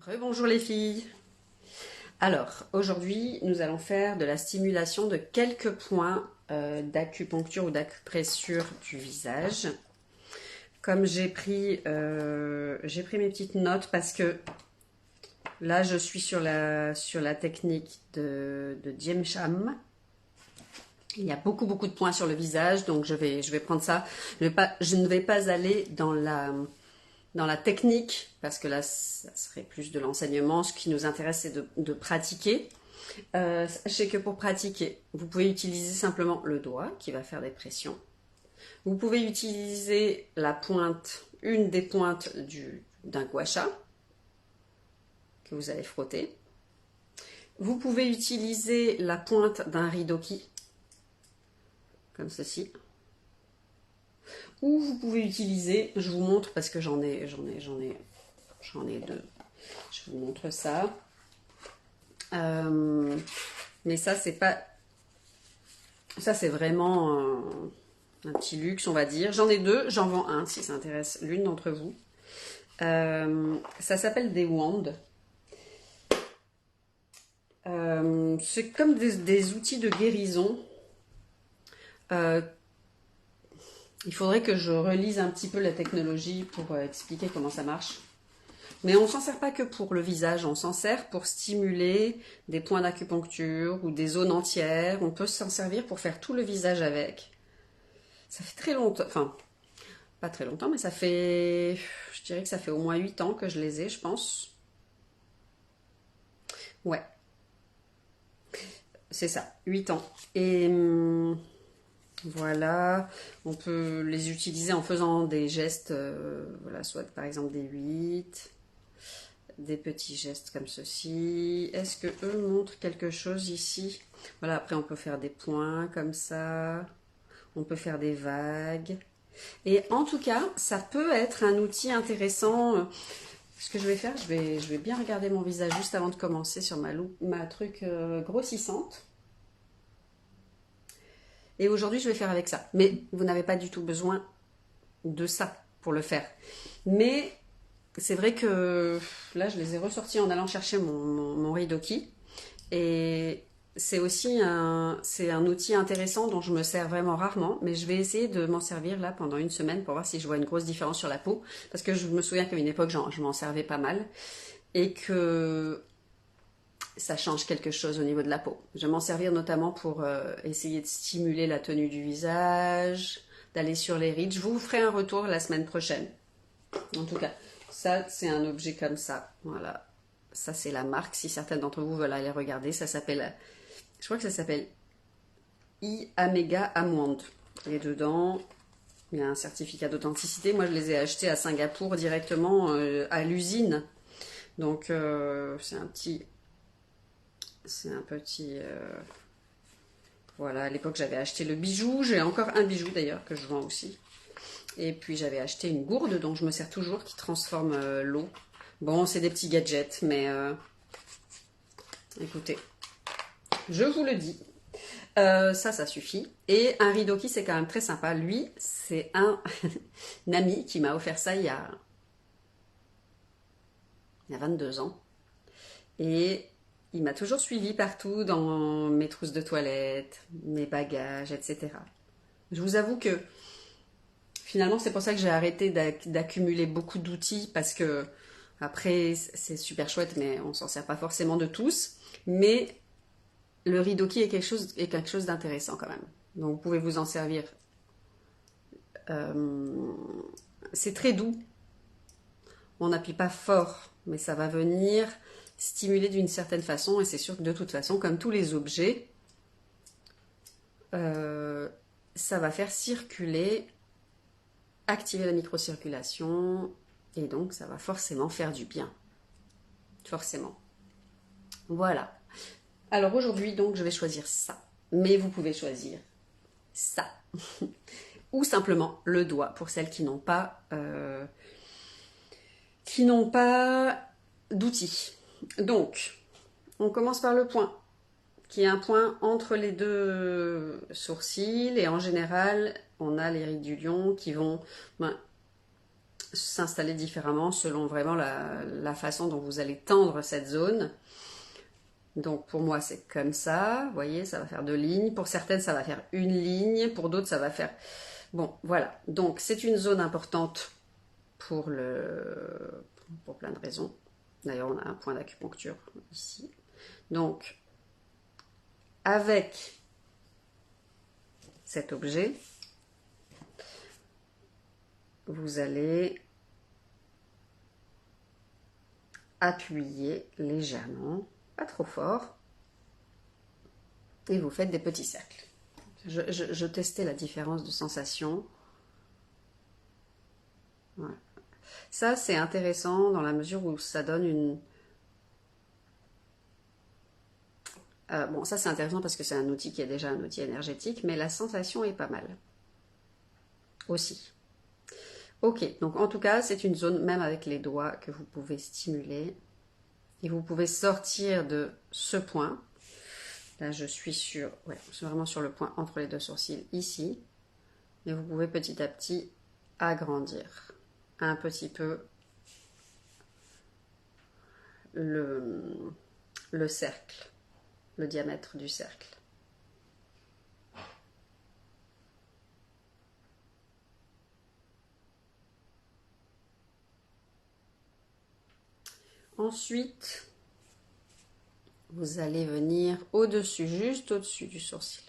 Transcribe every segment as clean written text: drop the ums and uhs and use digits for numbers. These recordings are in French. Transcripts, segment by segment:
Rebonjour les filles. Alors, aujourd'hui, nous allons faire de la stimulation de quelques points d'acupuncture ou d'acupressure du visage. Comme j'ai pris mes petites notes parce que là, je suis sur la technique de Diem Cham. Il y a beaucoup de points sur le visage, donc je vais prendre ça. Je ne vais pas aller dans la technique, parce que là, ça serait plus de l'enseignement. Ce qui nous intéresse, c'est de pratiquer. Sachez que pour pratiquer, vous pouvez utiliser simplement le doigt qui va faire des pressions. Vous pouvez utiliser la pointe, une des pointes d'un gua sha que vous allez frotter. Vous pouvez utiliser la pointe d'un ridoki, comme ceci. Ou vous pouvez utiliser, je vous montre parce que j'en ai deux. Je vous montre ça. Mais ça c'est vraiment un petit luxe, on va dire. J'en ai deux, j'en vends un si ça intéresse l'une d'entre vous. Ça s'appelle des wands. C'est comme des outils de guérison. Il faudrait que je relise un petit peu la technologie pour expliquer comment ça marche. Mais on ne s'en sert pas que pour le visage, on s'en sert pour stimuler des points d'acupuncture ou des zones entières. On peut s'en servir pour faire tout le visage avec. Ça fait très longtemps, enfin, pas très longtemps, mais je dirais que ça fait au moins 8 ans que je les ai, je pense. Ouais, c'est ça, 8 ans. Et voilà, on peut les utiliser en faisant des gestes, voilà, soit par exemple des 8, des petits gestes comme ceci. Est-ce que eux montrent quelque chose ici? Voilà, après on peut faire des points comme ça, on peut faire des vagues. Et en tout cas, ça peut être un outil intéressant. Ce que je vais faire, je vais bien regarder mon visage juste avant de commencer sur ma truc grossissante. Et aujourd'hui, je vais faire avec ça. Mais vous n'avez pas du tout besoin de ça pour le faire. Mais c'est vrai que là, je les ai ressortis en allant chercher mon ridoki. Et c'est aussi c'est un outil intéressant dont je me sers vraiment rarement. Mais je vais essayer de m'en servir là pendant une semaine pour voir si je vois une grosse différence sur la peau. Parce que je me souviens qu'à une époque, je m'en servais pas mal. Et que ça change quelque chose au niveau de la peau. Je vais m'en servir notamment pour essayer de stimuler la tenue du visage, d'aller sur les rides. Je vous ferai un retour la semaine prochaine. En tout cas, ça, c'est un objet comme ça. Voilà. Ça, c'est la marque. Si certaines d'entre vous veulent aller regarder, ça s'appelle, je crois que ça s'appelle Amega Amwand. Et dedans, il y a un certificat d'authenticité. Moi, je les ai achetés à Singapour directement à l'usine. Donc, c'est un petit... Voilà, à l'époque j'avais acheté le bijou. J'ai encore un bijou d'ailleurs que je vends aussi. Et puis j'avais acheté une gourde dont je me sers toujours qui transforme l'eau. Bon, c'est des petits gadgets, mais écoutez, je vous le dis. Ça suffit. Et un ridoki, c'est quand même très sympa. Lui, c'est un ami qui m'a offert ça il y a 22 ans. Et il m'a toujours suivi partout dans mes trousses de toilette, mes bagages, etc. Je vous avoue que finalement c'est pour ça que j'ai arrêté d'accumuler beaucoup d'outils parce que après c'est super chouette mais on s'en sert pas forcément de tous. Mais le ridoki est quelque chose d'intéressant quand même. Donc vous pouvez vous en servir. C'est très doux. On n'appuie pas fort mais ça va venir stimuler d'une certaine façon, et c'est sûr que de toute façon, comme tous les objets, ça va faire circuler, activer la microcirculation, et donc ça va forcément faire du bien. Forcément. Voilà. Alors aujourd'hui, donc, je vais choisir ça. Mais vous pouvez choisir ça. Ou simplement le doigt, pour celles qui n'ont pas d'outils. Donc, on commence par le point, qui est un point entre les deux sourcils. Et en général, on a les rides du lion qui vont s'installer différemment selon vraiment la façon dont vous allez tendre cette zone. Donc pour moi c'est comme ça, vous voyez, ça va faire 2 lignes. Pour certaines ça va faire 1 ligne, pour d'autres ça va faire... Bon, voilà. Donc c'est une zone importante pour plein de raisons. D'ailleurs on a un point d'acupuncture ici. Donc avec cet objet, vous allez appuyer légèrement, pas trop fort, et vous faites des petits cercles. Je testais la différence de sensation. Voilà. Ça, c'est intéressant dans la mesure où ça donne une... bon, ça c'est intéressant parce que c'est un outil qui est déjà un outil énergétique, mais la sensation est pas mal aussi. Ok, donc en tout cas, c'est une zone, même avec les doigts, que vous pouvez stimuler. Et vous pouvez sortir de ce point. Là, je suis vraiment sur le point entre les 2 sourcils, ici. Et vous pouvez petit à petit agrandir un petit peu le cercle, le diamètre du cercle. Ensuite, vous allez venir au-dessus, juste au-dessus du sourcil.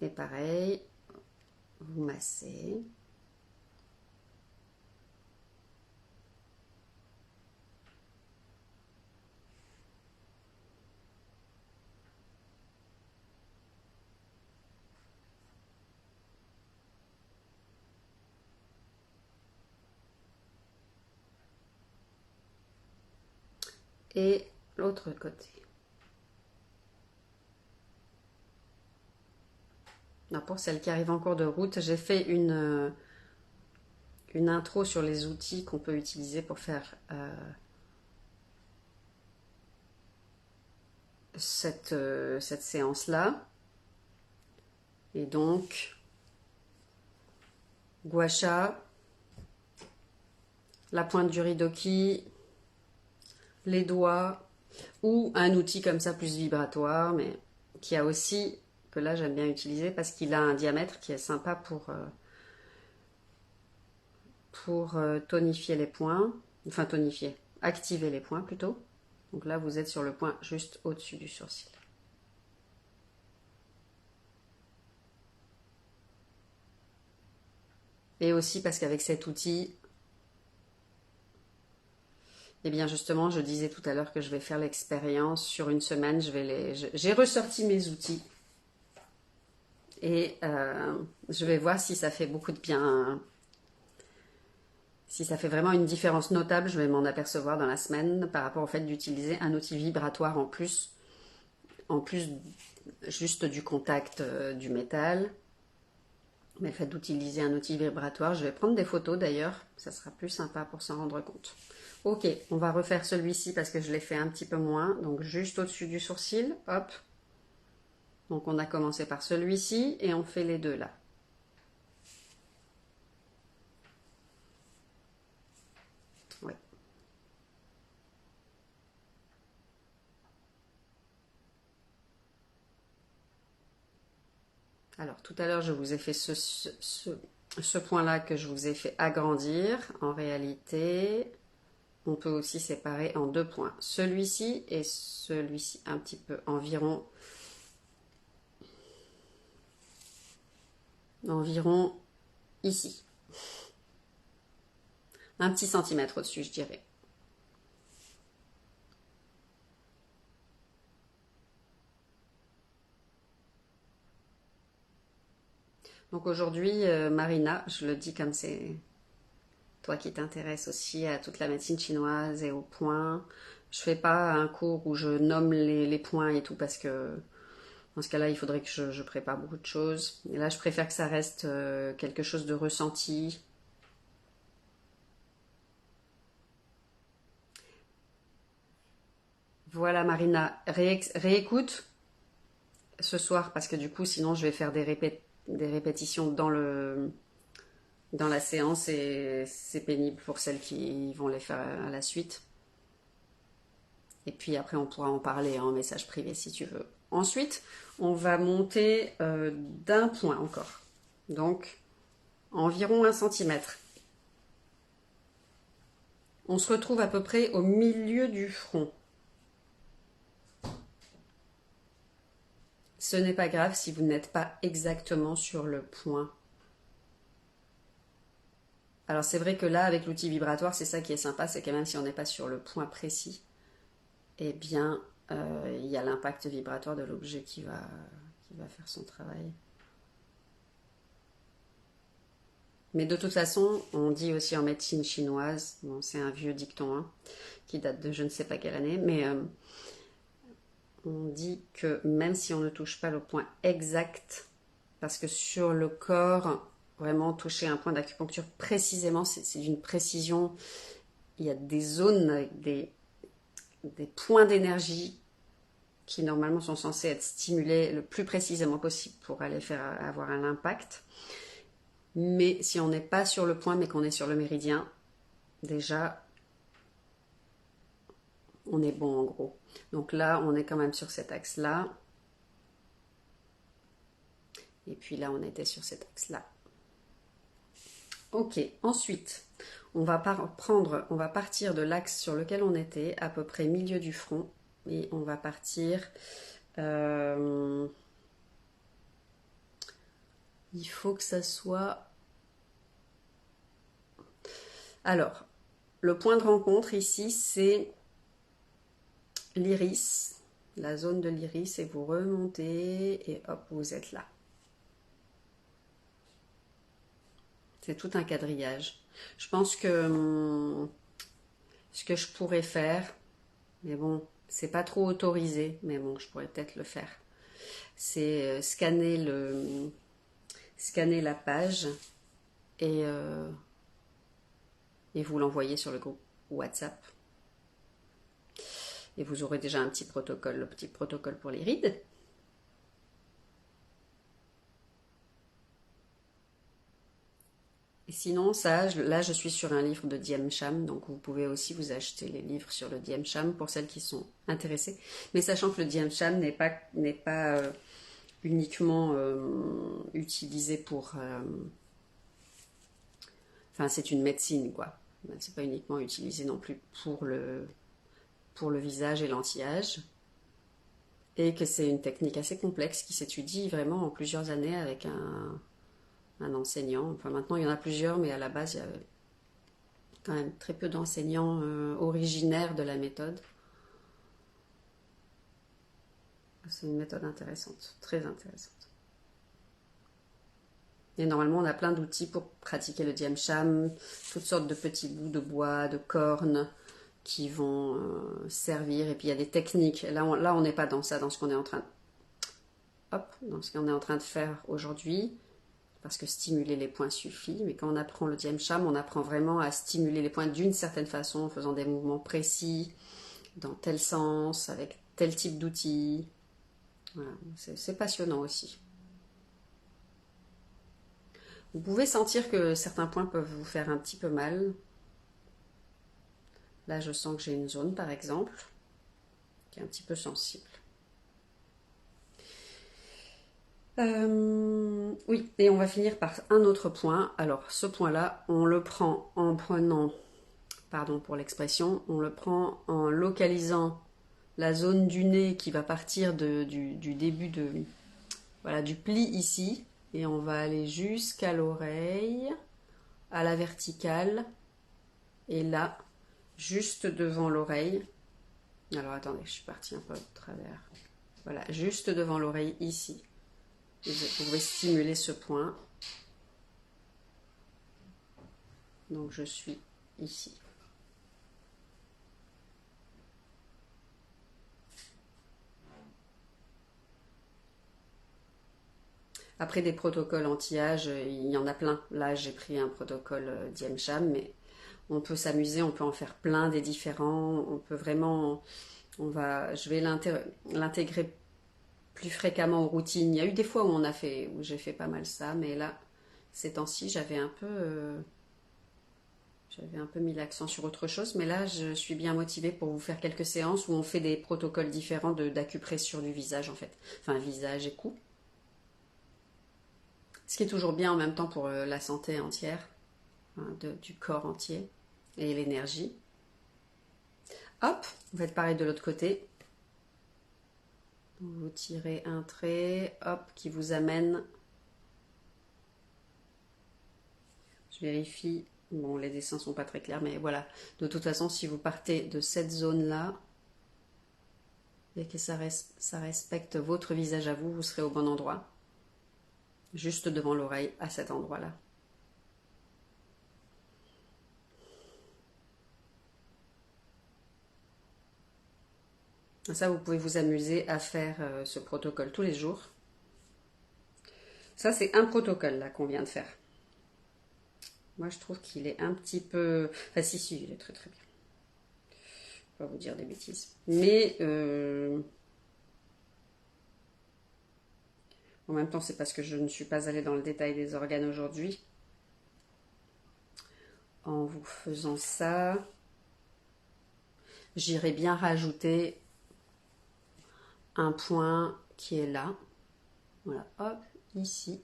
Et pareil, vous massez. Et l'autre côté. Non, pour celles qui arrivent en cours de route, j'ai fait une intro sur les outils qu'on peut utiliser pour faire cette séance-là. Et donc, gua sha, la pointe du ridoki, les doigts, ou un outil comme ça plus vibratoire, mais qui a aussi, que là j'aime bien utiliser parce qu'il a un diamètre qui est sympa pour tonifier les points, enfin tonifier, activer les points plutôt. Donc là vous êtes sur le point juste au-dessus du sourcil. Et aussi parce qu'avec cet outil, eh bien justement, je disais tout à l'heure que je vais faire l'expérience sur une semaine. J'ai ressorti mes outils et je vais voir si ça fait beaucoup de bien. Si ça fait vraiment une différence notable, je vais m'en apercevoir dans la semaine par rapport au fait d'utiliser un outil vibratoire en plus juste du contact du métal. Mais le fait d'utiliser un outil vibratoire, je vais prendre des photos d'ailleurs, ça sera plus sympa pour s'en rendre compte. Ok, on va refaire celui-ci parce que je l'ai fait un petit peu moins, donc juste au-dessus du sourcil, hop. Donc on a commencé par celui-ci et on fait les deux là. Oui. Alors tout à l'heure je vous ai fait ce point-là que je vous ai fait agrandir. En réalité, on peut aussi séparer en 2 points. Celui-ci et celui-ci, un petit peu environ ici. Un petit centimètre au-dessus, je dirais. Donc aujourd'hui, Marina, je le dis comme c'est toi qui t'intéresses aussi à toute la médecine chinoise et aux points. Je fais pas un cours où je nomme les points et tout parce que dans ce cas-là, il faudrait que je prépare beaucoup de choses. Et là, je préfère que ça reste quelque chose de ressenti. Voilà Marina, réécoute ce soir parce que du coup, sinon, je vais faire des répétitions dans la séance et c'est pénible pour celles qui vont les faire à la suite. Et puis après, on pourra en parler en message privé si tu veux. Ensuite, on va monter d'un point encore. Donc, environ 1 centimètre. On se retrouve à peu près au milieu du front. Ce n'est pas grave si vous n'êtes pas exactement sur le point. Alors c'est vrai que là, avec l'outil vibratoire, c'est ça qui est sympa, c'est que même si on n'est pas sur le point précis, eh bien, il y a l'impact vibratoire de l'objet qui va faire son travail. Mais de toute façon, on dit aussi en médecine chinoise, bon, c'est un vieux dicton hein, qui date de je ne sais pas quelle année, mais on dit que même si on ne touche pas le point exact, parce que sur le corps, vraiment toucher un point d'acupuncture précisément, c'est d'une précision, il y a des zones avec des points d'énergie qui normalement sont censés être stimulés le plus précisément possible pour aller faire avoir un impact. Mais si on n'est pas sur le point mais qu'on est sur le méridien, déjà on est bon en gros. Donc là on est quand même sur cet axe là. Et puis là on était sur cet axe là. Ok, ensuite on va partir de l'axe sur lequel on était, à peu près milieu du front, et on va partir. Il faut que ça soit. Alors, le point de rencontre ici, c'est l'iris, la zone de l'iris, et vous remontez, et hop, vous êtes là. C'est tout un quadrillage. Je pense que ce que je pourrais faire, mais bon, c'est pas trop autorisé, mais bon, je pourrais peut-être le faire. C'est scanner la page et vous l'envoyer sur le groupe WhatsApp. Et vous aurez déjà un petit protocole, le petit protocole pour les rides. Et sinon, là, je suis sur un livre de Diem Cham, donc vous pouvez aussi vous acheter les livres sur le Diem Cham pour celles qui sont intéressées. Mais sachant que le Diem Cham n'est pas uniquement utilisé pour... Enfin, c'est une médecine, quoi. C'est pas uniquement utilisé non plus pour le visage et l'anti-âge. Et que c'est une technique assez complexe qui s'étudie vraiment en plusieurs années avec un enseignant. Enfin, maintenant, il y en a plusieurs, mais à la base, il y a quand même très peu d'enseignants originaires de la méthode. C'est une méthode intéressante, très intéressante. Et normalement, on a plein d'outils pour pratiquer le Diem Cham, toutes sortes de petits bouts de bois, de cornes qui vont servir. Et puis, il y a des techniques. Là, on n'est pas dans ça, dans ce qu'on est en train de faire aujourd'hui. Parce que stimuler les points suffit, mais quand on apprend le Diem Cham, on apprend vraiment à stimuler les points d'une certaine façon, en faisant des mouvements précis, dans tel sens, avec tel type d'outils. Voilà, c'est passionnant aussi. Vous pouvez sentir que certains points peuvent vous faire un petit peu mal. Là, je sens que j'ai une zone, par exemple, qui est un petit peu sensible. Oui, et on va finir par un autre point. Alors, ce point-là, on le prend en prenant, pardon pour l'expression, on le prend en localisant la zone du nez qui va partir du début du pli ici, et on va aller jusqu'à l'oreille, à la verticale, et là, juste devant l'oreille. Alors, attendez, je suis partie un peu de travers. Voilà, juste devant l'oreille ici. Vous pouvez stimuler ce point. Donc je suis ici. Après des protocoles anti-âge, il y en a plein. Là j'ai pris un protocole Diem Cham, mais on peut s'amuser, on peut en faire plein des différents. On peut vraiment, je vais l'intégrer plus fréquemment aux routines. Il y a eu des fois où j'ai fait pas mal ça, mais là, Ces temps-ci, j'avais un peu mis l'accent sur autre chose, mais là, je suis bien motivée pour vous faire quelques séances où on fait des protocoles différents d'acupressure du visage, en fait. Enfin, visage et cou. Ce qui est toujours bien en même temps pour la santé entière, hein, du corps entier et l'énergie. Hop, vous faites pareil de l'autre côté. Vous tirez un trait, hop, qui vous amène. Je vérifie. Bon, les dessins sont pas très clairs, mais voilà. De toute façon, si vous partez de cette zone-là, et que ça respecte votre visage à vous, vous serez au bon endroit. Juste devant l'oreille, à cet endroit-là. Ça, vous pouvez vous amuser à faire ce protocole tous les jours. Ça, c'est un protocole là qu'on vient de faire. Moi, je trouve qu'il est un petit peu... Enfin, si, il est très très bien. Je ne vais pas vous dire des bêtises. Mais en même temps, c'est parce que je ne suis pas allée dans le détail des organes aujourd'hui. En vous faisant ça, j'irai bien rajouter un point qui est là. Voilà, hop, ici.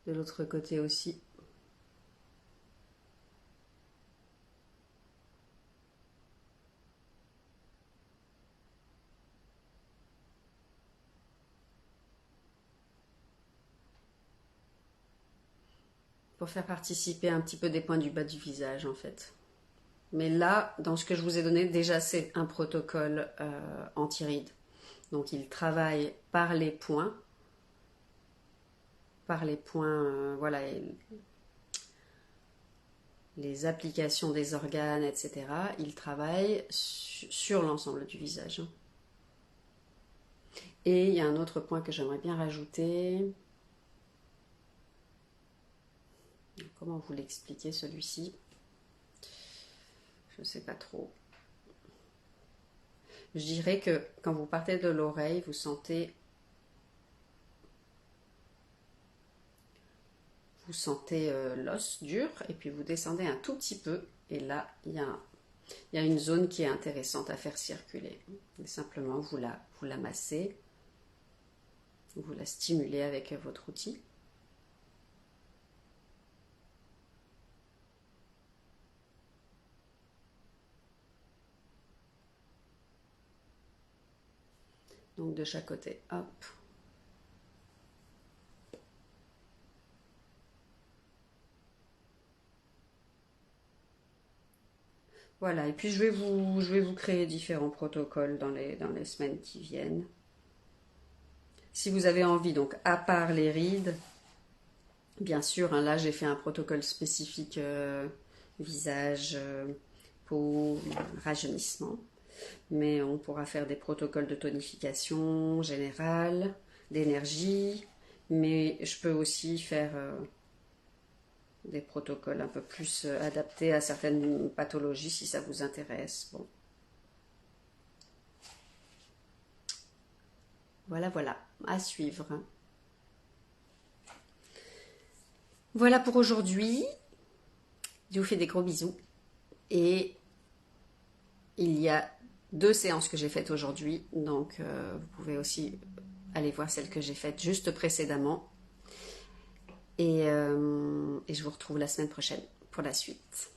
De l'autre côté aussi. Pour faire participer un petit peu des points du bas du visage en fait. Mais là, dans ce que je vous ai donné, déjà c'est un protocole anti-rides. Donc il travaille par les points. Voilà, les applications des organes, etc. Il travaille sur l'ensemble du visage. Et il y a un autre point que j'aimerais bien rajouter. Comment vous l'expliquer celui-ci? Je ne sais pas trop. Je dirais que quand vous partez de l'oreille, vous sentez l'os dur et puis vous descendez un tout petit peu et là il y a une zone qui est intéressante à faire circuler. Et simplement vous la massez, vous la stimulez avec votre outil. Donc de chaque côté, hop. Voilà, et puis je vais vous créer différents protocoles dans les semaines qui viennent. Si vous avez envie, donc à part les rides, bien sûr, hein, là j'ai fait un protocole spécifique visage, peau, rajeunissement. Mais on pourra faire des protocoles de tonification générale, d'énergie, mais je peux aussi faire des protocoles un peu plus adaptés à certaines pathologies si ça vous intéresse. Bon. Voilà, à suivre. Voilà pour aujourd'hui. Je vous fais des gros bisous. Et il y a 2 séances que j'ai faites aujourd'hui, donc vous pouvez aussi aller voir celles que j'ai faites juste précédemment. Et je vous retrouve la semaine prochaine pour la suite.